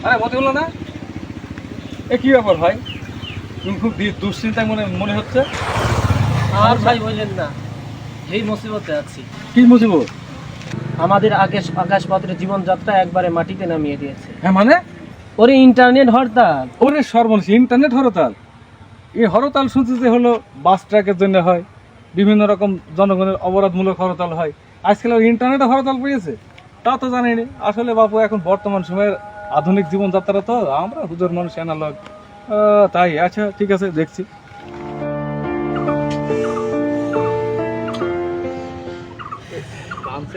আরে মতিউল্লাহ না, এ কি ব্যাপার ভাই? তুমি খুব দুশ্চিন্তায় মনে হচ্ছে। আর ভাই বললেন না, এই মুসিবতে আছি। কি মুসিবত? আমাদের আকাশপথের জীবনযাত্রা একবারে মাটিতে নামিয়ে দিয়েছে। হ্যাঁ মানে? ওরে ইন্টারনেট হরতাল। ওরে সর্বনাশ, ইন্টারনেট হরতাল! এই হরতাল শুনতে যে হলো বাস ট্র্যাকের জন্য হয়, বিভিন্ন রকম জনগণের অবরোধমূলক হরতাল হয়, আজকাল ইন্টারনেটে হরতাল পড়েছে তা তো জানিনি। আসলে বাপু, এখন বর্তমান সময়ের আধুনিক জীবনযাত্রা তো, আমরা হুজুর মানুষ অ্যানালগ। তাই আচ্ছা, ঠিক আছে, দেখছি।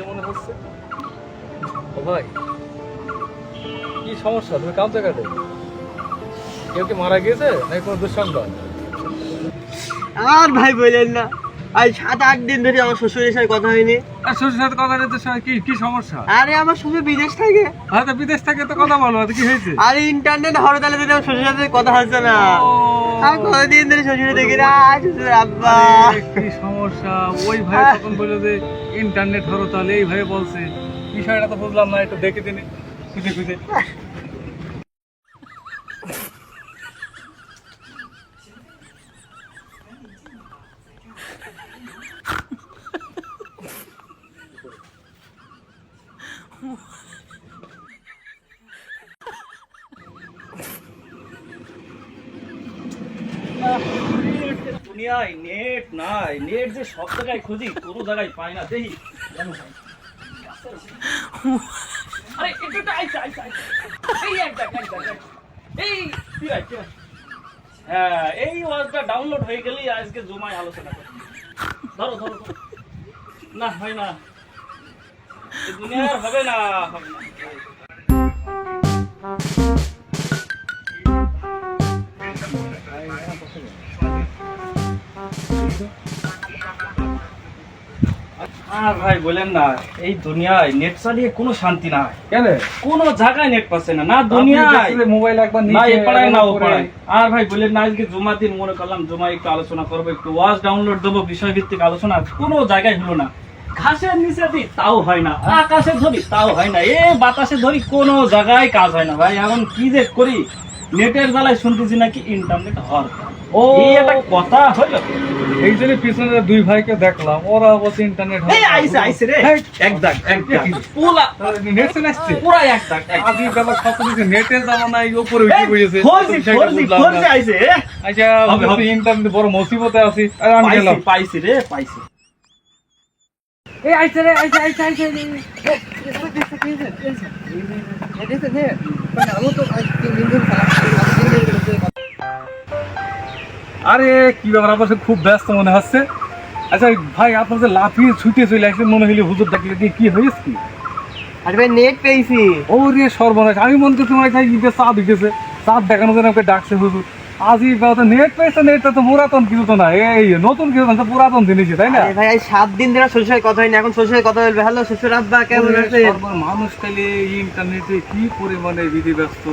মনে হচ্ছে ও ভাই, কি সমস্যা? তুমি কাঁদছো কেন? কেউ কি মারা গিয়েছে নাকি কোনো দুঃসংবাদ? আর ভাই বললেন না, আজ 7-8 দিন ধরে আমার শ্বশুরের সাথে কথা হয়নি। আর শ্বশুরের সাথে কথা বলতে কি সমস্যা? আরে আমার শ্বশুর বিদেশ থাকে। হয়তো বিদেশ থেকে তো কথা বলো, কি হয়েছে? আরে ইন্টারনেট হরতালে দিলে আমার শ্বশুরের সাথে কথা হচ্ছে না। আর কতদিন ধরে শ্বশুরে দেখি না, শ্বশুর আব্বা। কি সমস্যা? ওই ভাই তখন বললো যে ইন্টারনেট হরতাল, এই ভাই বলছে। বিষয়টা তো বুঝলাম না, একটু দেখে দিনে খুঁজে খুঁজে। দুনিয়ায় নেট নাই, নেট যে সব জায়গায় খুঁজি, কোনো জায়গায় পাই না। দেখি আরে একটু এই একটা হ্যাঁ, এই ওয়াজটা ডাউনলোড হয়ে গেলেই আজকে জমায় আলোচনা করি। ধরো ধরো ধরো। না হয় না, এই দুনিয়ার হবে না, হবে না। আর ভাই বলেন না, এই দুনিয়ায় নেট চালিয়ে কোনো শান্তি নাই। কেন? কোনো জায়গায় নেট পাচ্ছে না, না দুনিয়ায়, মোবাইল একবার না এ পাড়ায় না ও পাড়ায়। আর ভাই বলেন না, আজকে জুমার দিন মনে করলাম জুমায় একটু আলোচনা করবো, একটু ওয়াজ ডাউনলোড দেবো, বিষয় ভিত্তিক আলোচনা, কোনো জায়গায় হলো না। ঘাসের নিচে দিই তাও হয় না, আকাশে ধরি তাও হয় না, এ বাতাসে ধরি, কোনো জায়গায় কাজ হয় না। ভাই এখন কি যে করি, নেটের বেলায় শুনতেছি নাকি ইন্টারনেট হরতাল। ও একটা কথা হলো। এই জন্য পিছনে দুই ভাইকে দেখলাম, ওরা অবশ্যই ইন্টারনেট আইসে রে, এক দাগ পুরা নেট চলে আসছে, পুরা এক দাগ। আজই বেলা সব কিছু নেটের জামানায় উপরে উঠে পড়েছে। আইসে আচ্ছা, ইন্টারনেট বড় মুসিবতে আছি। আর আমি গেলাম। পাইছি রে, পাইছি। এই আইছে রে, আইছে। আরে কি ব্যাপার, আপনার খুব ব্যস্ত মনে হচ্ছে। আচ্ছা ভাই, আপনার যে লাফিয়ে ছুটে চলে আসছে, মনে হইলে হুজুর ডাকলে কি হয়েছে কি? আরে ভাই নেট পেয়েছি। ও রে সর্বনাশ, আমি মনে করছি তোমার ঈদের চাঁদ উঠেছে, চাঁদ দেখানোর জন্য আমাকে ডাকছে হুজুর। আজই নেট পেয়েছে, নেটটা তো পুরাতন কিছু তো না, এই নতুন কিছু না, পুরাতন জিনিস, তাই না? ভাই আজ 7 দিন ধরে শ্বশুরের সাথে কথা হয়নি, এখন শ্বশুরের সাথে কথা বলবে। হ্যালো শ্বশুর আব্বা, কেমন আছেন? মানুষ তাহলে ইন্টারনেটে কি পরিমাণে বিধি ব্যস্ত,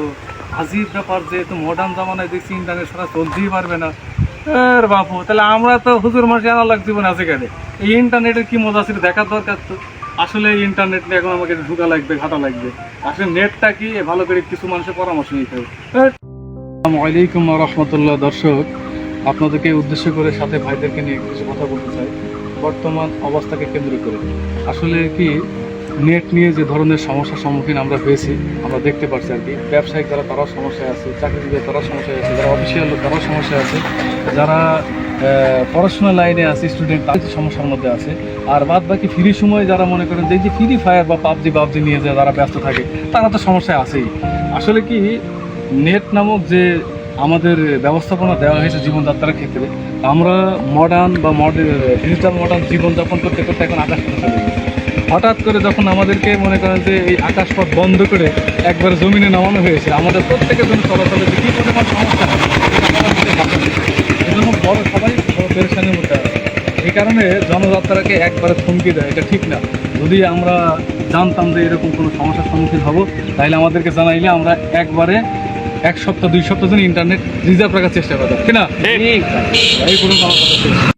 আজিব ব্যাপার। যে তো মডার্ন জামানায় দেখছি ইন্টারনেট ছাড়া চলতেই পারবে না। বাপু, তাহলে আমরা তো হুজুর মানুষ আনালাগ জীবন আছে কেন? এই ইন্টারনেটের কি মজা ছিল দেখার দরকার তো। আসলে ইন্টারনেট নিয়ে এখন আমাকে ঢুকা লাগবে, ঘাটা লাগবে। আসলে নেটটা কি ভালো করে কিছু মানুষের পরামর্শ নিতে হবে। আসসালামু আলাইকুম ওয়া রাহমাতুল্লাহ। দর্শক, আপনাদেরকে উদ্দেশ্য করে সাথে ভাইদেরকে নিয়ে কিছু কথা বলতে চাই বর্তমান অবস্থাকে কেন্দ্র করে। আসলে কি নেট নিয়ে যে ধরনের সমস্যার সম্মুখীন আমরা হয়েছি, আমরা দেখতে পাচ্ছি আর কি। ব্যবসায়িক যারা, তারাও সমস্যায় আছে, চাকরিজীবী তারাও সমস্যায় আছে, যারা অফিসিয়াল লোক তারাও সমস্যায় আছে, যারা পড়াশোনা লাইনে আছে স্টুডেন্ট, তাদের সমস্যার মধ্যে আছে। আর বাদ বাকি ফ্রি সময় যারা মনে করেন যে ফ্রি ফায়ার বা পাবজি নিয়ে যারা ব্যস্ত থাকে, তারা তো সমস্যায় আছেই। আসলে কি নেট নামক যে আমাদের ব্যবস্থাপনা দেওয়া হয়েছে জীবনযাত্রার ক্ষেত্রে, আমরা মডার্ন বা ডিজিটাল মডার্ন জীবনযাপন করতে করতে এখন আকাশপথে চলে গেছি। হঠাৎ করে যখন আমাদেরকে মনে করেন যে এই আকাশপথ বন্ধ করে একবার জমিনে নামানো হয়েছে, আমাদের প্রত্যেকের জন্য চলাচলের যে কী পরিমাণ সমস্যা এজন্য সবাই পেরেশানির মধ্যে আছে। এই কারণে জনযাত্রাকে একবারে থমকে দেয়, এটা ঠিক না। যদি আমরা জানতাম যে এরকম কোনো সমস্যার সম্মুখীন হব, তাহলে আমাদেরকে জানাইলে আমরা একবারে 1 সপ্তাহ 2 সপ্তাহ জন্য ইন্টারনেট রিজার্ভ রাখার চেষ্টা করতাম, ঠিক না? এই পুরো আমার কথা।